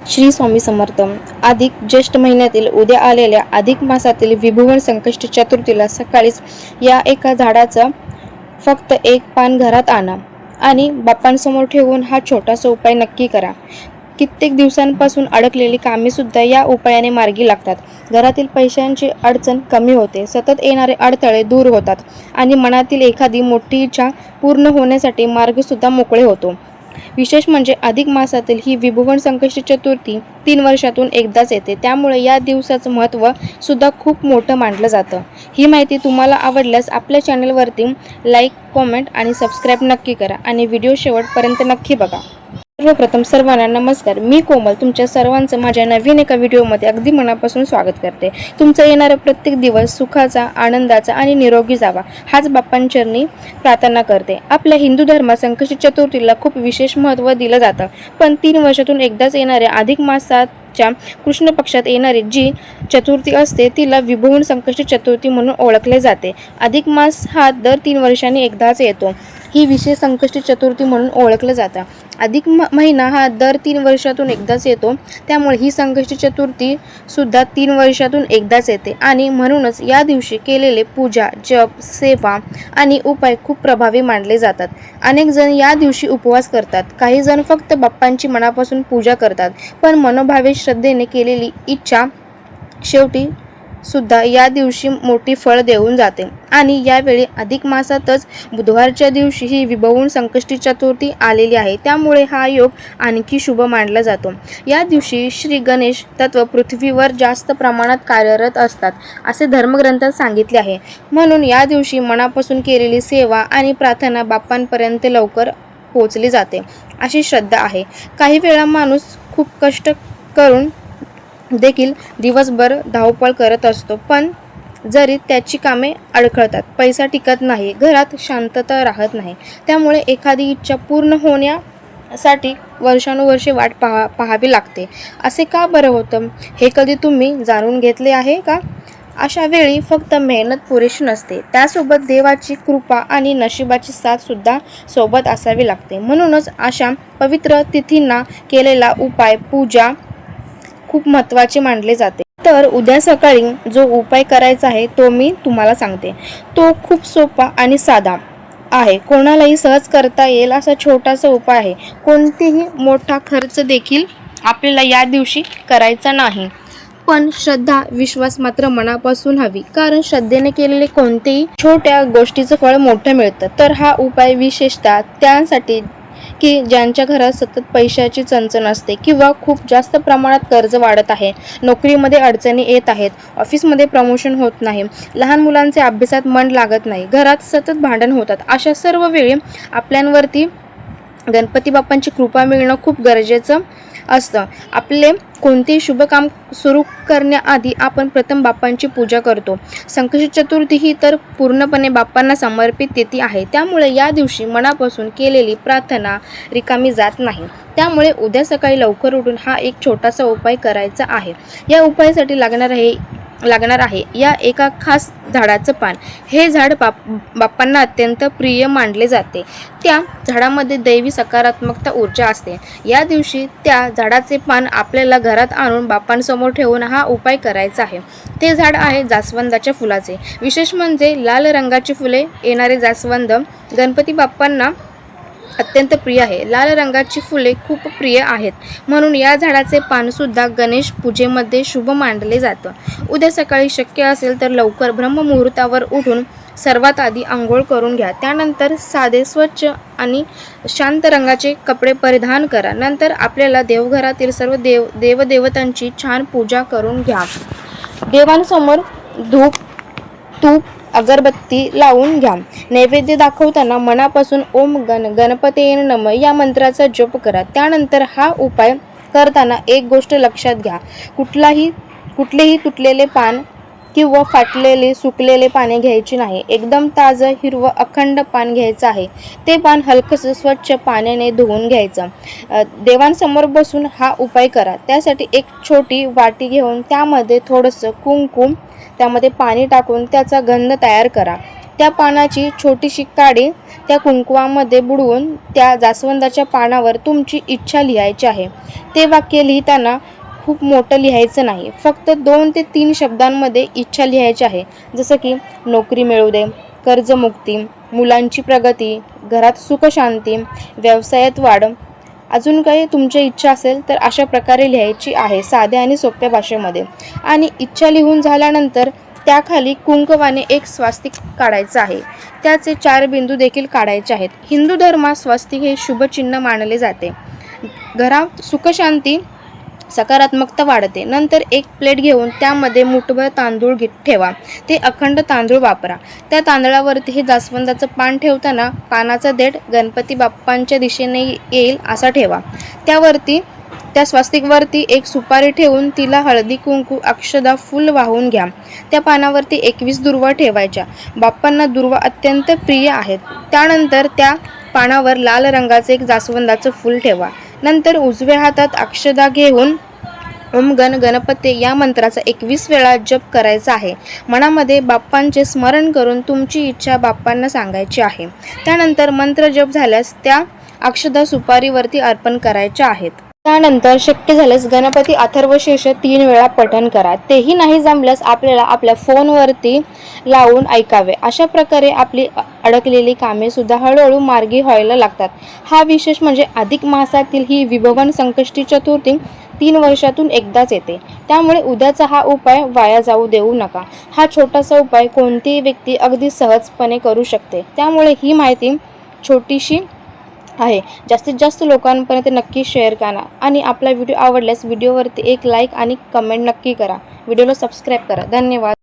श्री स्वामी समर्थ. अधिक ज्येष्ठ महिन्यातील उद्या आलेल्या अधिक मासातील विभुवन संकष्टी चतुर्थीला सकाळीच या एका झाडाचं फक्त एक पान घरात आणा आणि बाप्पांसमोर ठेवून हा छोटासा उपाय नक्की करा. कित्येक दिवसांपासून अडकलेली कामे सुद्धा या उपायाने मार्गी लागतात. घरातील पैशांची अडचण कमी होते, सतत येणारे अडथळे दूर होतात आणि मनातील एखादी मोठी इच्छा पूर्ण होण्यासाठी मार्ग सुद्धा मोकळे होतो. विशेष म्हणजे अधिक मासातील ही विभुवन संकष्टी चतुर्थी 3 वर्षातून एकदाच येते, त्यामुळे या दिवसाचं महत्त्व सुद्धा खूप मोठं मानलं जातं. ही माहिती तुम्हाला आवडल्यास आपल्या चॅनलवरती लाईक, कमेंट आणि सबस्क्राईब नक्की करा आणि व्हिडिओ शेवटपर्यंत नक्की बघा. सर्वप्रथम सर्वांना नमस्कार. मी कोमल तुमच्या सर्वांचं माझ्या नवीन एका व्हिडिओमध्ये अगदी मनापासून स्वागत करते. तुमचा येणारा प्रत्येक दिवस सुखाचा, आनंदाचा आणि निरोगी जावा हाच बाप्पांचरणी प्रार्थना करते. आपल्या हिंदू धर्मात संकष्टी चतुर्थीला खूप विशेष महत्त्व दिलं जातं, पण 3 वर्षातून एकदाच येणाऱ्या अधिक मासाच्या कृष्ण पक्षात येणारी जी चतुर्थी असते तिला विभुवन संकष्टी चतुर्थी म्हणून ओळखले जाते. अधिक मास हा दर 3 वर्षांनी एकदाच येतो. ही विशेष संकष्टी चतुर्थी म्हणून ओळखलं जातं. अधिक महिना हा दर 3 वर्षातून एकदाच येतो, त्यामुळे ही संकष्टी चतुर्थी सुद्धा 3 वर्षातून एकदाच येते आणि म्हणूनच या दिवशी केलेले पूजा, जप, सेवा आणि उपाय खूप प्रभावी मानले जातात. अनेक जण या दिवशी उपवास करतात, काही जण फक्त बाप्पांची मनापासून पूजा करतात, पण मनोभावे श्रद्धेने केलेली इच्छा शेवटी सुद्धा या दिवशी मोठी फळ देऊन जाते. आणि यावेळी अधिक मासातच बुधवारच्या दिवशी ही विभुवन संकष्टी चतुर्थी आलेली आहे, त्यामुळे हा योग आणखी शुभ मानला जातो. या दिवशी श्री गणेश तत्व पृथ्वीवर जास्त प्रमाणात कार्यरत असतात असे धर्मग्रंथात सांगितले आहे. म्हणून या दिवशी मनापासून केलेली सेवा आणि प्रार्थना बाप्पांपर्यंत लवकर पोहोचली जाते अशी श्रद्धा आहे. काही वेळा माणूस खूप कष्ट करून देखील दिवसभर धावपळ करत असतो, पण जरी त्याची कामे अडखळतात, पैसा टिकत नाही, घरात शांतता राहत नाही, त्यामुळे एखादी इच्छा पूर्ण होण्यासाठी वर्षानुवर्षे वाट पाहावी लागते. असे का बरं होतं हे कधी तुम्ही जाणून घेतले आहे का? अशा वेळी फक्त मेहनत पुरेशी नसते, त्यासोबत देवाची कृपा आणि नशिबाची साथ सुद्धा सोबत असावी लागते. म्हणूनच अशा पवित्र तिथींना केलेला उपाय, पूजा खूप महत्त्वाचे मानले जाते. तर उद्या सकाळी जो उपाय करायचा आहे तो मी तुम्हाला सांगते. तो खूप सोपा आणि साधा आहे, कोणालाही सहज करता येईल असा छोटासा उपाय आहे. कोणतेही मोठा खर्च देखील आपल्याला या दिवशी करायचा नाही, पण श्रद्धा, विश्वास मात्र मनापासून हवी, कारण श्रद्धेने केलेले कोणतेही छोट्या गोष्टीचं फळ मोठं मिळतं. तर हा उपाय विशेषतः त्यासाठी की ज्यांच्या घरात सतत पैशाची चणचण असते किंवा खूप जास्त प्रमाणात कर्ज वाढत आहे, नोकरीमध्ये अडचणी येत आहेत, ऑफिसमध्ये प्रमोशन होत नाही, लहान मुलांचे अभ्यासात मन लागत नाही, घरात सतत भांडण होतात, अशा सर्व वेळी आपल्यावरती गणपती बाप्पांची कृपा मिळणं खूप गरजेचं असतं. आपले कोणतेही शुभ काम सुरू करण्याआधी आपण प्रथम बाप्पांची पूजा करतो. संकष्टी चतुर्थी ही तर पूर्णपणे बाप्पांना समर्पित तिथी आहे, त्यामुळे या दिवशी मनापासून केलेली प्रार्थना रिकामी जात नाही. त्यामुळे उद्या सकाळी लवकर उठून हा एक छोटासा उपाय करायचा आहे. या उपायासाठी लागणार आहे या एका खास झाडाचं पान. हे झाड बाप्पांना अत्यंत प्रिय मानले जाते. त्या झाडामध्ये दैवी सकारात्मकता ऊर्जा असते. या दिवशी त्या झाडाचे पान आपल्याला घरात आणून बाप्पांसमोर ठेवून हा उपाय करायचा आहे. ते झाड आहे जास्वंदाच्या फुलाचे. विशेष म्हणजे लाल रंगाची फुले येणारे जास्वंद गणपती बाप्पांना अत्यंत प्रिय आहे. लाल रंगाची फुले खूप प्रिय आहेत, म्हणून या झाडाचे पानसुद्धा गणेश पूजेमध्ये शुभ मानले जातं. उद्या सकाळी शक्य असेल तर लवकर ब्रह्ममुहूर्तावर उठून सर्वात आधी आंघोळ करून घ्या. त्यानंतर साधे, स्वच्छ आणि शांत रंगाचे कपडे परिधान करा. नंतर आपल्याला देवघरातील सर्व देवदेवतांची छान पूजा करून घ्या. देवांसमोर धूप, तूप, अगरबत्ती लावून घ्या. नैवेद्य दाखवताना मनापासून ओम गणपतये नमः या मंत्राचा जप करा. त्यानंतर हा उपाय करताना एक गोष्ट लक्षात घ्या, कुठलेही तुटलेले पान किंवा फाटलेले, सुकलेले पाने घ्यायची नाही. एकदम ताजं, हिरवं, अखंड पान घ्यायचं आहे. ते पान हलकसं स्वच्छ पाण्याने धुवून घ्यायचं. देवांसमोर बसून हा उपाय करा. त्यासाठी एक छोटी वाटी घेऊन त्यामध्ये थोडंसं कुंकुम, त्यामध्ये पाणी टाकून त्याचा गंध तयार करा. त्या पानाची छोटीशी काडी त्या कुंकवामध्ये बुडवून त्या जास्वंदाच्या पानावर तुमची इच्छा लिहायची आहे. ते वाक्य लिहिताना खूप मोठं लिहायचं नाही, फक्त 2 ते 3 शब्दांमध्ये इच्छा लिहायची आहे. जसं की नोकरी मिळू दे, कर्जमुक्ती, मुलांची प्रगती, घरात सुखशांती, व्यवसायात वाढ. अजून काही तुमची इच्छा असेल तर अशा प्रकारे लिहायची आहे, साध्या आणि सोप्या भाषेमध्ये. आणि इच्छा लिहून झाल्यानंतर त्याखाली कुंकवाने एक स्वास्तिक काढायचं आहे. त्याचे 4 बिंदू देखील काढायचे आहेत. हिंदू धर्मात स्वास्तिक हे शुभचिन्ह मानले जाते. घरात सुखशांती, सकारात्मकता वाढते. नंतर एक प्लेट घेऊन त्यामध्ये मुठभर तांदूळ ठेवा. ते अखंड तांदूळ वापरा. त्या तांदळावरती हे जास्वंदाचं पान ठेवताना पानाचा देठ गणपती बाप्पांच्या दिशेने येईल असा ठेवा. त्या स्वास्तिकवरती एक सुपारी ठेवून तिला हळदी कुंकू अक्षदा फूल वाहून घ्या. त्या पानावरती 21 दुर्वा ठेवायच्या. बाप्पांना दुर्वा अत्यंत प्रिय आहेत. त्यानंतर त्या पानावर लाल रंगाचे एक जास्वंदाचं फूल ठेवा. नंतर उजव्या हातात अक्षदा घेऊन ओम गण गणपते या मंत्राचा 21 वेळा जप करायचा आहे. मनामध्ये बाप्पांचे स्मरण करून तुमची इच्छा बाप्पांना सांगायची आहे. त्यानंतर मंत्र जप झाल्यास त्या अक्षदा सुपारीवरती अर्पण करायच्या आहेत. त्यानंतर शक्य झाल्यास गणपती अथर्वशीर्ष 3 वेळा पठण करा. तेही नाही जमल्यास आपल्याला आपल्या फोनवरती लावून ऐकावे. अशा प्रकारे आपली अडकलेली कामे सुद्धा हळूहळू मार्गी व्हायला लागतात. हा विशेष म्हणजे अधिक मासातील ही विभवन संकष्टी चतुर्थी 3 वर्षातून एकदाच येते. त्यामुळे उद्याचा हा उपाय वाया जाऊ देऊ नका. हा छोटासा उपाय कोणतीही व्यक्ती अगदी सहजपणे करू शकते. त्यामुळे ही माहिती छोटीशी आहे, जास्तीत जास्त लोकांपर्यंत नक्की शेअर करा. आणि आपला व्हिडिओ आवडल्यास व्हिडिओवरती एक लाईक आणि कमेंट नक्की करा. व्हिडिओला सबस्क्राईब करा. धन्यवाद.